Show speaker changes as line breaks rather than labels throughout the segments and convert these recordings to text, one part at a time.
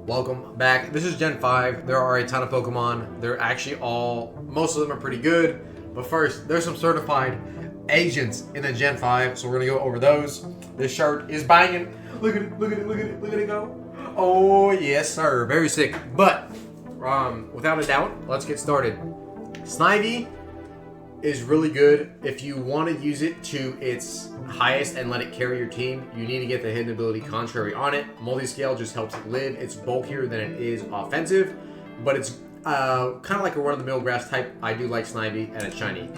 Welcome back. This is Gen 5. There are a ton of Pokemon. They're actually most of them are pretty good. But first, there's some certified agents in the Gen 5, so we're going to go over those. This shirt is banging. Look at it, look at it, look at it, look at it go. Oh, yes, sir. Very sick. But, without a doubt, let's get started. Snivy is really good. If you want to use it to its highest and let it carry your team, you need to get the hidden ability Contrary on it. Multi-scale just helps it live. It's bulkier than it is offensive, but it's kind of like a run-of-the-mill grass type. I do like Snivy, and it's shiny.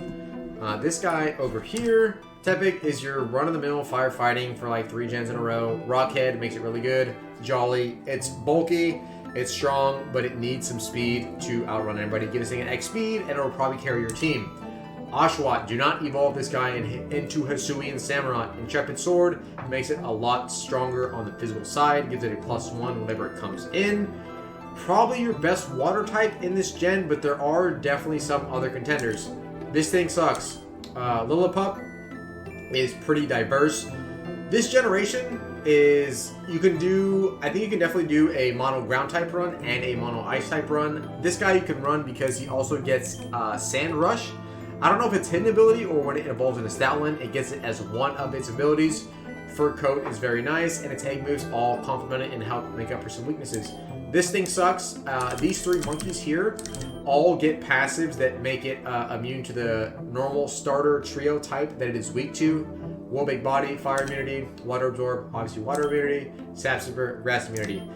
This guy over here, Tepic, is your run-of-the-mill firefighting for like 3 gens in a row. Rockhead makes it really good. Jolly, it's bulky, it's strong, but it needs some speed to outrun everybody. Give this thing an X speed, and it'll probably carry your team. Oshawott, do not evolve this guy into Hisuian Samurott. Intrepid Sword makes it a lot stronger on the physical side, gives it a +1 whenever it comes in. Probably your best water type in this gen, but there are definitely some other contenders. This thing sucks. Lillipup is pretty diverse. This generation is, I think you can definitely do a mono ground type run and a mono ice type run. This guy you can run because he also gets Sand Rush. I don't know if it's hidden ability or when it evolves into Stoutland, it gets it as one of its abilities. Fur Coat is very nice, and its egg moves all complement it and help make up for some weaknesses. This thing sucks. These 3 monkeys here all get passives that make it immune to the normal starter trio type that it is weak to. Wool Big Body, Fire Immunity, Water Absorb, obviously Water Immunity, Sap Super, Grass Immunity.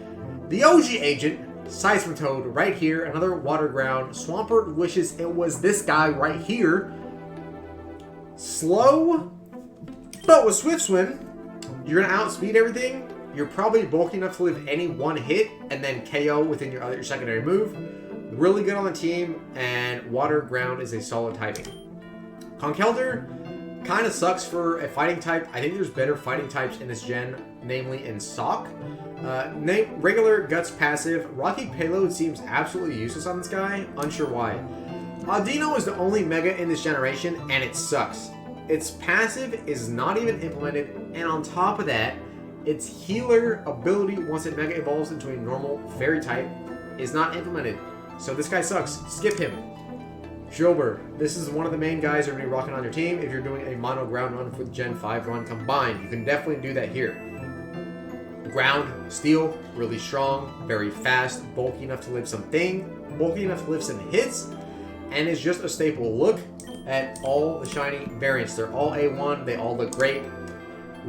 The OG agent, Seismitoad right here, another water ground. Swampert wishes it was this guy right here. Slow, but with Swift Swim, you're gonna outspeed everything. You're probably bulky enough to live any one hit and then KO within your secondary move. Really good on the team, and water ground is a solid typing. Conkeldurr kind of sucks for a fighting type. I think there's better fighting types in this gen, namely in Sock. Regular Guts passive. Rocky Payload seems absolutely useless on this guy. Unsure why. Audino is the only Mega in this generation, and it sucks. Its passive is not even implemented, and on top of that, its healer ability, once it Mega evolves into a normal Fairy type, is not implemented. So this guy sucks. Skip him. Jobber. This is one of the main guys you're going to be rocking on your team if you're doing a mono ground run with Gen 5 run combined. You can definitely do that here. Ground, Steel, really strong, very fast, bulky enough to live some hits, and is just a staple. Look at all the shiny variants. They're all A1, they all look great.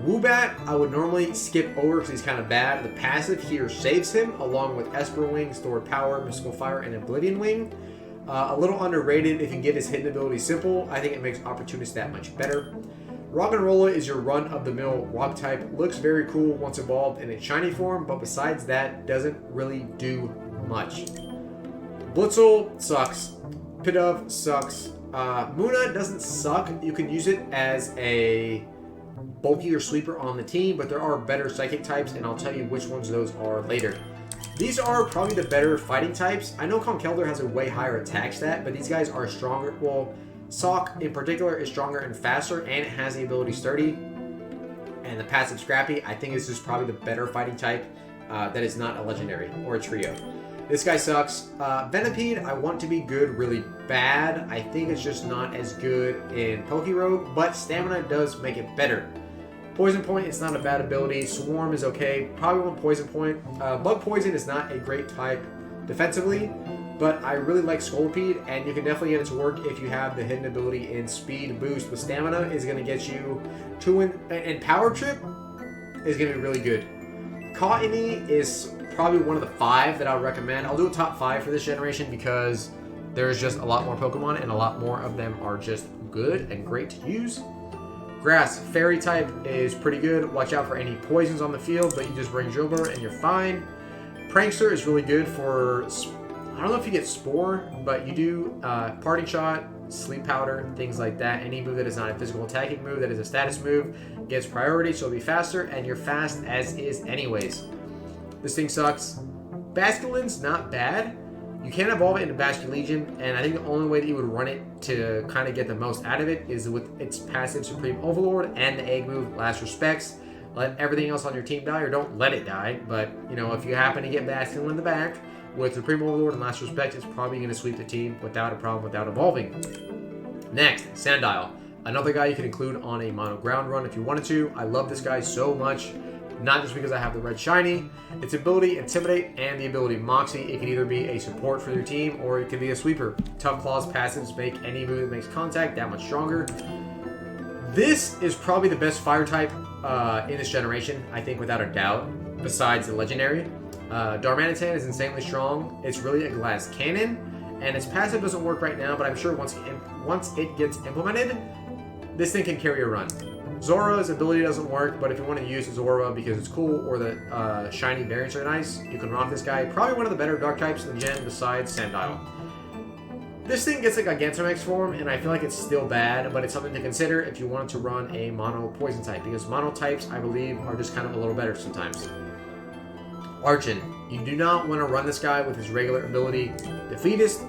Woobat, I would normally skip over because he's kind of bad. The passive here saves him, along with Esper Wing, Stored Power, Mystical Fire, and Oblivion Wing. A little underrated if you get his hidden ability simple. I think it makes Opportunist that much better. Roggenrola is your run-of-the-mill rock type. Looks very cool once evolved in its shiny form, but besides that, doesn't really do much. Blitzel sucks. Pidove sucks. Munna doesn't suck. You can use it as a bulkier sweeper on the team, but there are better psychic types, and I'll tell you which ones those are later. These are probably the better fighting types. I know Conkeldurr has a way higher attack stat, but these guys are stronger. Well, Sock in particular is stronger and faster, and it has the ability Sturdy and the passive Scrappy. I think this is probably the better fighting type that is not a legendary or a trio. This guy sucks. Venipede, I want to be good really bad. I think it's just not as good in PokeRogue, but Stamina does make it better. Poison Point, it's not a bad ability. Swarm is okay. Probably want Poison Point. Bug Poison is not a great type defensively, but I really like Scolipede, and you can definitely get it to work if you have the hidden ability in Speed Boost with Stamina is going to get you to win, and Power Trip is going to be really good. Cottony is probably one of the 5 that I would recommend. I'll do a top 5 for this generation because there's just a lot more Pokemon, and a lot more of them are just good and great to use. Grass, Fairy type is pretty good. Watch out for any poisons on the field, but you just bring Jobber and you're fine. Prankster is really good for, I don't know if you get Spore, but you do Parting Shot, Sleep Powder, things like that. Any move that is not a physical attacking move, that is a status move, gets priority, so it'll be faster, and you're fast as is anyways. This thing sucks. Basculin's not bad. You can evolve it into Basculegion, and I think the only way that you would run it to kind of get the most out of it is with its passive Supreme Overlord and the egg move, Last Respects. let everything else on your team die, or don't let it die. But, you know, if you happen to get Bastion in the back with Supreme Overlord and Last Respect, it's probably going to sweep the team without a problem, without evolving. Next, Sandile. Another guy you can include on a mono ground run if you wanted to. I love this guy so much. Not just because I have the red shiny, its ability Intimidate and the ability Moxie. It can either be a support for your team or it can be a sweeper. Tough Claws passives make any move that makes contact that much stronger. This is probably the best fire type in this generation, I think, without a doubt, besides the legendary. Darmanitan is insanely strong. It's really a glass cannon, and its passive doesn't work right now, but I'm sure once it gets implemented, this thing can carry a run. Zora's ability doesn't work, but if you want to use Zora because it's cool or the shiny variants are nice, you can rock this guy. Probably one of the better dark types in the gen besides Sandile. This thing gets a Gigantamax form, and I feel like it's still bad, but it's something to consider if you wanted to run a mono poison type, because mono types, I believe, are just kind of a little better sometimes. Archon. You do not want to run this guy with his regular ability, Defeatist,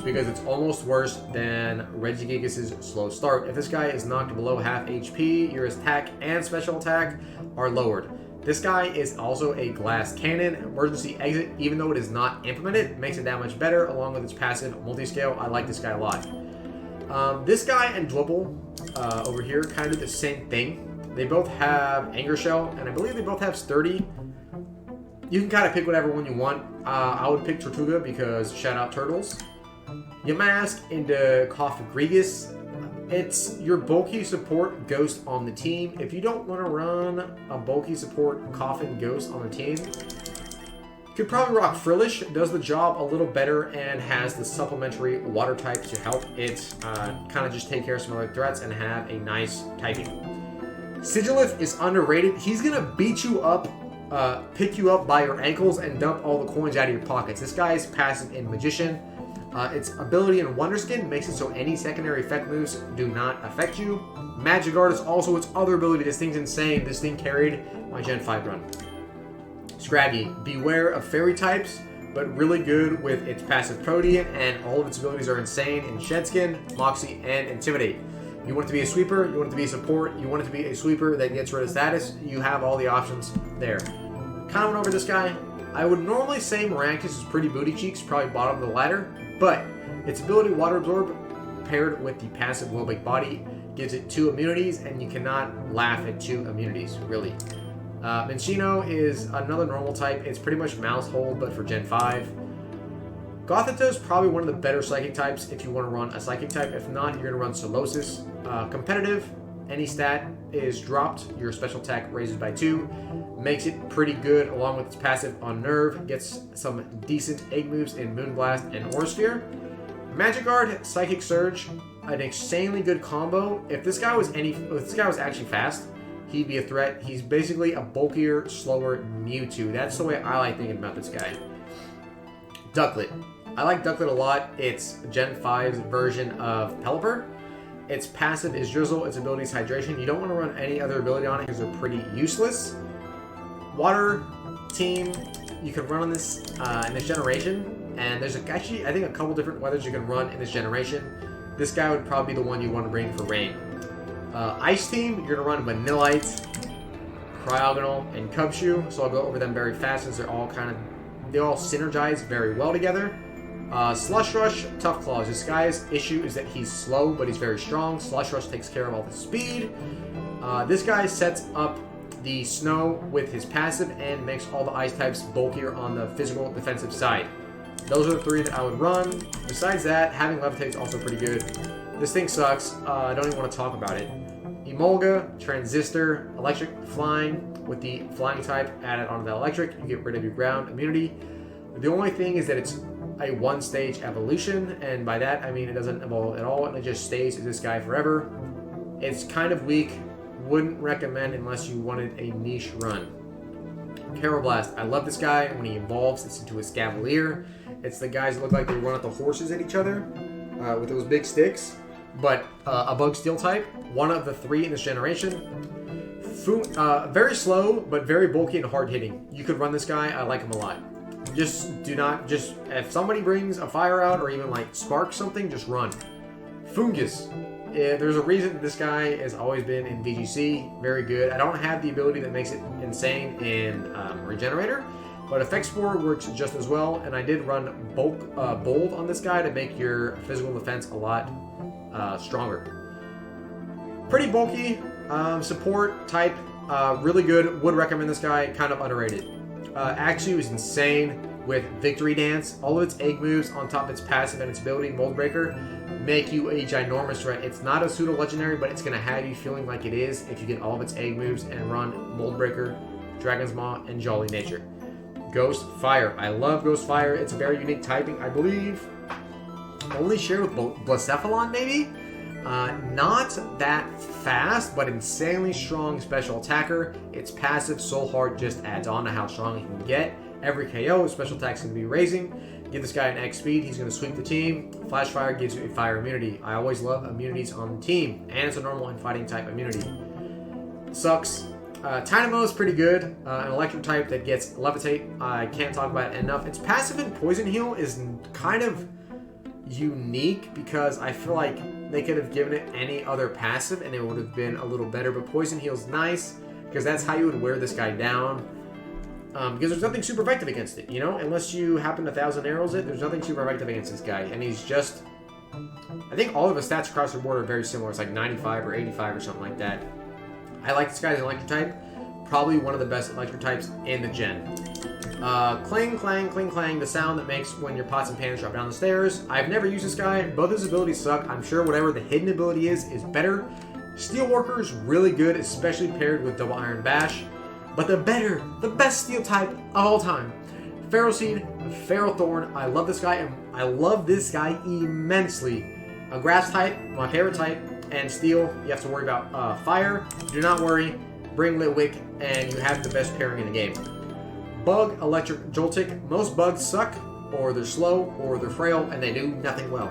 because it's almost worse than Regigigas' slow start. If this guy is knocked below half HP, your attack and special attack are lowered. This guy is also a glass cannon. Emergency exit, even though it is not implemented, makes it that much better, along with its passive multi-scale. I like this guy a lot. This guy and Dwibble over here, kind of the same thing. They both have Anger Shell, and I believe they both have Sturdy. You can kind of pick whatever one you want. I would pick Tortuga because shout out Turtles. Yamask into PokeRogue. It's your bulky support ghost on the team. If you don't want to run a bulky support coffin ghost on the team, you could probably rock Frillish. It does the job a little better and has the supplementary water type to help it kind of just take care of some other threats and have a nice typing. Sigilith is underrated. He's going to beat you up, pick you up by your ankles and dump all the coins out of your pockets. This guy is passive in Magician. Its ability in Wonderskin makes it so any secondary effect moves do not affect you. Magic Guard is also its other ability. This thing's insane. This thing carried my Gen 5 run. Scraggy. Beware of fairy types, but really good with its passive Protean, and all of its abilities are insane in Shedskin, Moxie, and Intimidate. You want it to be a sweeper, you want it to be a support, you want it to be a sweeper that gets rid of status, you have all the options there. Kind of went over this guy. I would normally say Miraculous is pretty booty cheeks, probably bottom of the ladder, but its ability Water Absorb paired with the passive Low-Bake Body gives it 2 immunities, and you cannot laugh at 2 immunities, really. Minccino is another normal type. It's pretty much Mouse Hold, but for Gen 5. Gothita is probably one of the better Psychic types if you want to run a Psychic type. If not, you're going to run Solosis. Competitive, any stat is dropped. Your special attack raises by 2. Makes it pretty good along with its passive on Nerve. Gets some decent egg moves in Moonblast and Aura Sphere. Magic Guard, Psychic Surge, an insanely good combo. If this guy was actually fast, he'd be a threat. He's basically a bulkier, slower Mewtwo. That's the way I like thinking about this guy. Ducklet. I like Ducklet a lot. It's Gen 5's version of Pelipper. Its passive is Drizzle. Its ability is Hydration. You don't want to run any other ability on it because they're pretty useless. Water team, you can run on this in this generation, and there's actually I think a couple different weathers you can run in this generation. This guy would probably be the one you want to bring for rain. Ice team, you're going to run Vanillite, Cryogonal, and Cubchoo, so I'll go over them very fast since they all synergize very well together. Slush Rush, Tough Claws. This guy's issue is that he's slow, but he's very strong. Slush Rush takes care of all the speed. This guy sets up the snow with his passive and makes all the ice types bulkier on the physical defensive side. Those are the 3 that I would run. Besides that, having Levitate is also pretty good. This thing sucks. I don't even want to talk about it. Emolga, Transistor, Electric, Flying. With the Flying type added onto the Electric, you get rid of your ground immunity. The only thing is that it's a 1-stage evolution, and by that I mean it doesn't evolve at all, and it just stays as this guy forever. It's kind of weak. Wouldn't recommend unless you wanted a niche run. Karrablast. I love this guy. When he evolves, it's into a Scavalier. It's the guys that look like they run at the horses at each other with those big sticks. But a Bug Steel type. One of the 3 in this generation. Very slow, but very bulky and hard hitting. You could run this guy. I like him a lot. If somebody brings a fire out or even like spark something, just run. Fungus. There's a reason this guy has always been in VGC. Very good. I don't have the ability that makes it insane in Regenerator, but Effect Spore works just as well. And I did run Bold on this guy to make your physical defense a lot stronger. Pretty bulky. Support type. Really good. Would recommend this guy. Kind of underrated. Axew is insane with Victory Dance. All of its egg moves on top of its passive and its ability, Mold Breaker, make you a ginormous threat. It's not a pseudo legendary, but it's going to have you feeling like it is if you get all of its egg moves and run Mold Breaker, Dragon's Maw, and Jolly Nature. Ghost Fire. I love Ghost Fire. It's a very unique typing, I believe. Only shared with Blacephalon, maybe? Not that fast, but insanely strong special attacker. Its passive Soul Heart just adds on to how strong he can get. Every KO, special attack's going to be raising. Give this guy an X speed, he's going to sweep the team. Flash Fire gives you a fire immunity. I always love immunities on the team, and it's a normal and fighting type immunity. Sucks. Dynamo is pretty good. An electric type that gets Levitate. I can't talk about it enough. Its passive and Poison Heal is kind of unique because I feel like they could have given it any other passive and it would have been a little better. But Poison Heal is nice because that's how you would wear this guy down. Because there's nothing super effective against it, you know? Unless you happen to 1,000 arrows it, there's nothing super effective against this guy. And he's just... I think all of his stats across the board are very similar. It's like 95 or 85 or something like that. I like this guy as an electric type. Probably one of the best electric types in the gen. Clang, clang, cling, clang. The sound that makes when your pots and pans drop down the stairs. I've never used this guy. Both his abilities suck. I'm sure whatever the hidden ability is better. Steelworker is really good, especially paired with Double Iron Bash. But the best steel type of all time, Feral Seed, Feral Thorn. I love this guy, and I love this guy immensely. A grass type, my favorite type, and steel. You have to worry about fire. Do not worry. Bring Litwick, and you have the best pairing in the game. Bug, Electric, Joltik. Most bugs suck, or they're slow, or they're frail, and they do nothing well.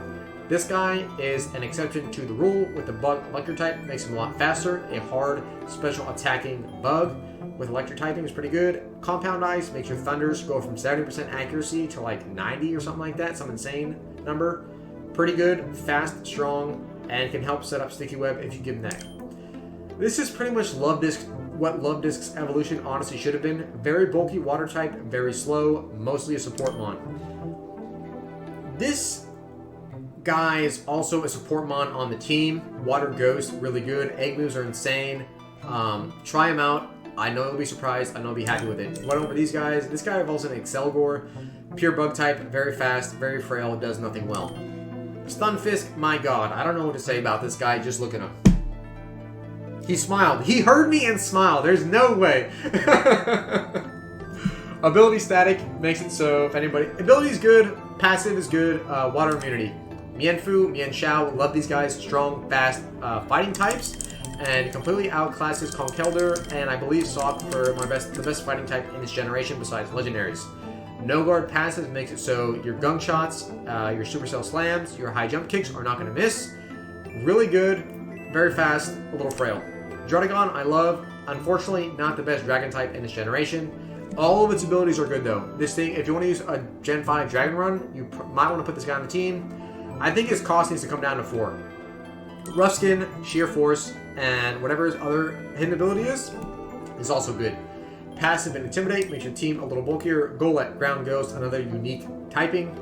This guy is an exception to the rule with the bug electric type. Makes him a lot faster. A hard, special attacking bug with electric typing is pretty good. Compound Ice makes your thunders go from 70% accuracy to like 90 or something like that. Some insane number. Pretty good, fast, strong, and can help set up Sticky Web if you give him that. This is pretty much what Love Disc's evolution honestly should have been. Very bulky water type, very slow, mostly a support mon. This guy is also a support mon on the team. Water Ghost, really good. Egg moves are insane. Try him out. I know you'll be surprised. I know you'll be happy with it. Went over these guys. This guy evolves in Excelgor. Pure bug type, very fast, very frail, does nothing well. Stunfisk, my god. I don't know what to say about this guy. Just look at him. He smiled. He heard me and smiled. There's no way. Ability static makes it so if anybody... Ability is good. Passive is good. Water immunity. Mienfu, Mienshao, love these guys. Strong, fast, fighting types. And completely outclasses Conkeldurr, and I believe Sop for the best fighting type in this generation besides legendaries. No guard passive makes it so your gunk shots, your supercell slams, your high jump kicks are not going to miss. Really good, very fast, a little frail. Druddigon, I love. Unfortunately, not the best dragon type in this generation. All of its abilities are good though. This thing, if you want to use a Gen 5 Dragon Run, you might want to put this guy on the team. I think his cost needs to come down to 4. Rough Skin, Sheer Force, and whatever his other hidden ability is also good. Passive and Intimidate makes your team a little bulkier. Golett, Ground Ghost, another unique typing.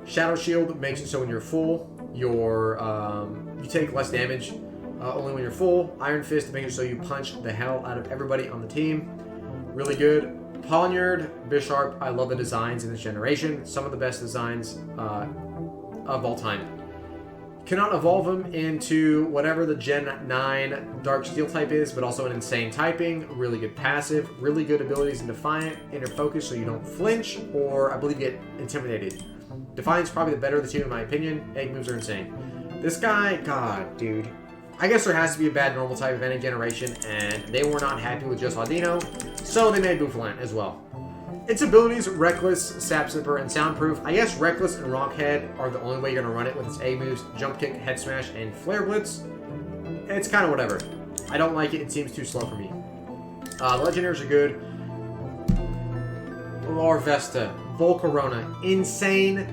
Shadow Shield makes it so when you're full, you take less damage only when you're full. Iron Fist makes it so you punch the hell out of everybody on the team. Really good. Poniard, Bisharp, I love the designs in this generation. Some of the best designs of all time. Cannot evolve him into whatever the Gen 9 Dark Steel type is, but also an insane typing, really good passive, really good abilities in Defiant, Inner Focus so you don't flinch, or I believe get intimidated. Defiant's probably the better of the two in my opinion. Egg moves are insane. This guy, god, dude. I guess there has to be a bad normal type of any generation, and they were not happy with just Audino, so they made Bouffalant as well. Its abilities, Reckless, Sap Sipper, and Soundproof. I guess Reckless and Rockhead are the only way you're going to run it with its A moves, Jump Kick, Head Smash, and Flare Blitz. It's kind of whatever. I don't like it. It seems too slow for me. The Legendaries are good. Larvesta, Volcarona, insane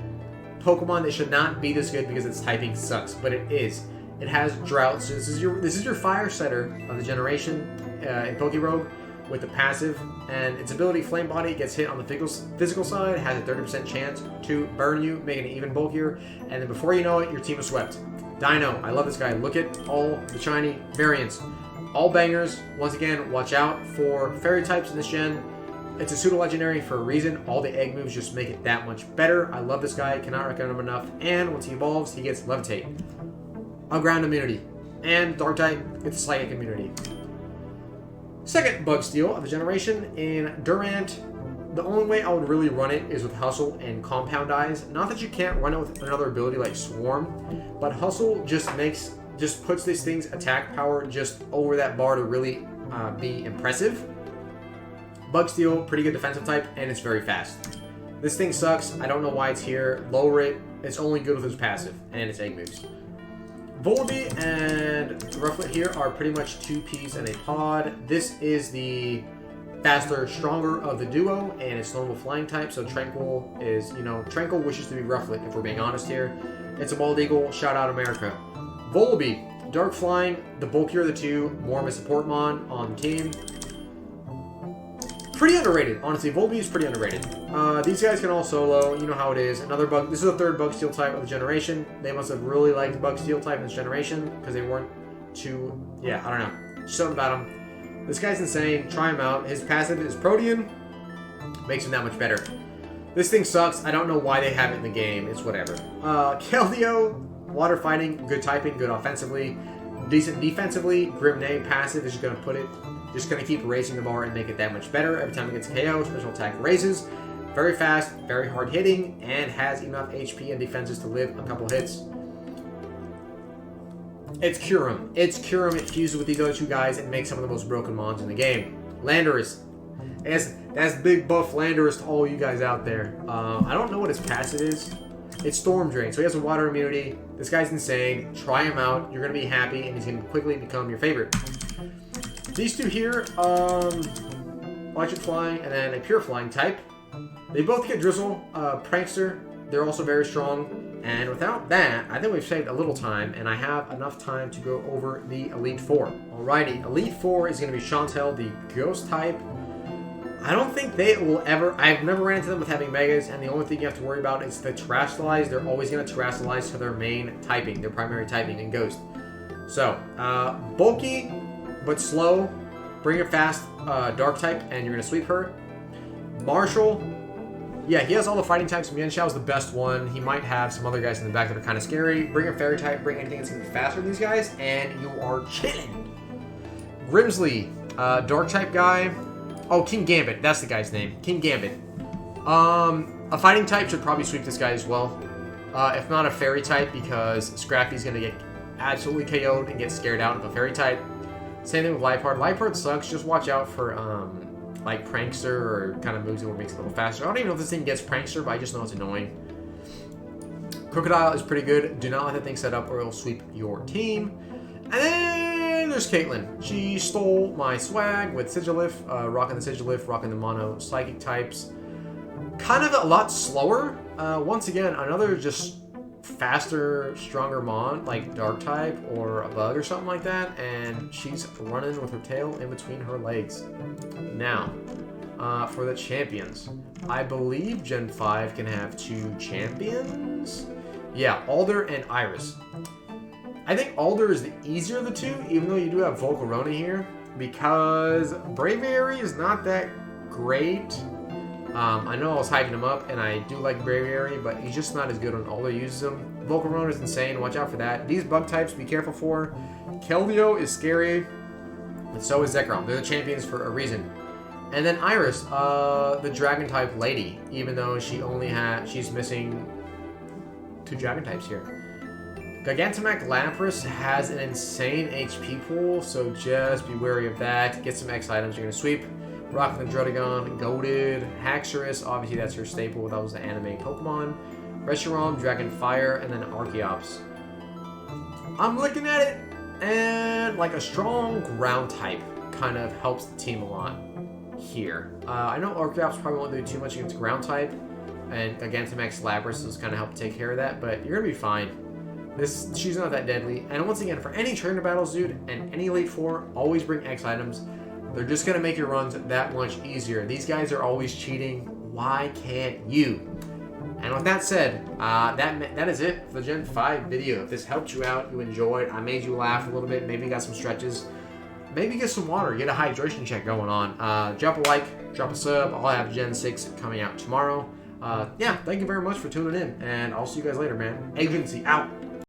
Pokemon that should not be this good because its typing sucks, but it is. It has Drought, so this is your fire setter of the generation in PokeRogue with the passive, and its ability Flame Body gets hit on the physical side, has a 30% chance to burn you, making it even bulkier, and then before you know it, your team is swept. Dino, I love this guy. Look at all the shiny variants. All bangers. Once again, watch out for fairy types in this gen. It's a pseudo-legendary for a reason. All the egg moves just make it that much better. I love this guy. Cannot recommend him enough. And once he evolves, he gets Levitate, a ground immunity, and Dark type gets Psychic immunity. Second bug steal of the generation in Durant. The only way I would really run it is with Hustle and Compound Eyes. Not that you can't run it with another ability like Swarm, but Hustle just puts this thing's attack power just over that bar to really be impressive. Bug Steal, pretty good defensive type, and it's very fast. This thing sucks. I don't know why it's here. Lower it. It's only good with its passive and its egg moves. Volibee and Rufflet here are pretty much 2 peas in a pod. This is the faster, stronger of the duo, and it's normal flying type, so Tranquil is, Tranquil wishes to be Rufflet, if we're being honest here. It's a bald eagle. Shout out America. Volibee, dark flying, the bulkier of the two, more of a support mon on the team. Pretty underrated, honestly. Volibee is pretty underrated. These guys can all solo. You know how it is. Another bug. This is the third bug steal type of the generation. They must have really liked bug steal type in this generation because they weren't too. Yeah, I don't know. Something about him. This guy's insane. Try him out. His passive is Protean. Makes him that much better. This thing sucks. I don't know why they have it in the game. It's whatever. Keldeo, water fighting, good typing, good offensively, decent defensively. Grimnay passive is just gonna just going to keep raising the bar and make it that much better. Every time it gets KO, special attack raises. Very fast, very hard hitting, and has enough HP and defenses to live a couple hits. It's Kyurem. It fuses with these other two guys and makes some of the most broken mons in the game. Landorus. That's big buff Landorus to all you guys out there. I don't know what his passive is. It's Storm Drain, so he has a water immunity. This guy's insane. Try him out. You're going to be happy, and he's going to quickly become your favorite. These two here, electric flying and then a pure flying type. They both get Drizzle, Prankster. They're also very strong. And without that, I think we've saved a little time, and I have enough time to go over the Elite Four. Alrighty, Elite Four is going to be Chantel, the Ghost type. I don't think they will ever. I've never ran into them with having Megas, and the only thing you have to worry about is the Terastallize. They're always going to Terastallize to their main typing, their primary typing in Ghost. So, bulky but slow, bring a fast dark type, and you're going to sweep her. Marshall, yeah, he has all the fighting types. Mian Xiao's the best one. He might have some other guys in the back that are kind of scary. Bring a fairy type, bring anything that's going to be faster than these guys, and you are chilling. Grimsley, dark type guy. Oh, King Gambit, that's the guy's name. King Gambit. A fighting type should probably sweep this guy as well. If not a fairy type, because Scrappy's going to get absolutely KO'd and get scared out of a fairy type. Same thing with Lifeheart. Lifeheart sucks. Just watch out for like Prankster or kind of moves it where it makes it a little faster. I don't even know if this thing gets Prankster, but I just know it's annoying. Crocodile is pretty good. Do not let that thing set up or it'll sweep your team. And then there's Caitlyn. She stole my swag with Sigilif, rocking the Sigilif, rocking the mono psychic types. Kind of a lot slower. Once again, another just faster, stronger mon, like dark type or a bug or something like that, and she's running with her tail in between her legs. Now, for the champions, I believe Gen 5 can have 2 champions. Yeah, Alder and Iris. I think Alder is the easier of the two, even though you do have Volcarona here, because Braviary is not that great. I know I was hyping him up, and I do like Braviary, but he's just not as good when Alder uses him. Volcarona is insane. Watch out for that. These bug types, be careful for. Keldeo is scary, and so is Zekrom. They're the champions for a reason. And then Iris, the dragon type lady, even though she's missing 2 dragon types here. Gigantamax Lapras has an insane HP pool, so just be wary of that. Get some X items you're going to sweep. Rock the Druddigon, Goated, Haxorus, obviously that's her staple, that was the anime Pokemon. Reshiram, Dragon Fire, and then Archeops. I'm looking at it, and like a strong ground type kind of helps the team a lot here. I know Archeops probably won't do too much against ground type, and Gigantamax Lapras is kind of help take care of that, but you're going to be fine. She's not that deadly. And once again, for any trainer battles, dude, and any Elite Four, always bring X items. They're just going to make your runs that much easier. These guys are always cheating. Why can't you? And with that said, that is it for the Gen 5 video. If this helped you out, you enjoyed, I made you laugh a little bit, maybe you got some stretches, maybe get some water, get a hydration check going on. Drop a like, drop a sub. I'll have Gen 6 coming out tomorrow. Yeah, thank you very much for tuning in, and I'll see you guys later, man. Agency out.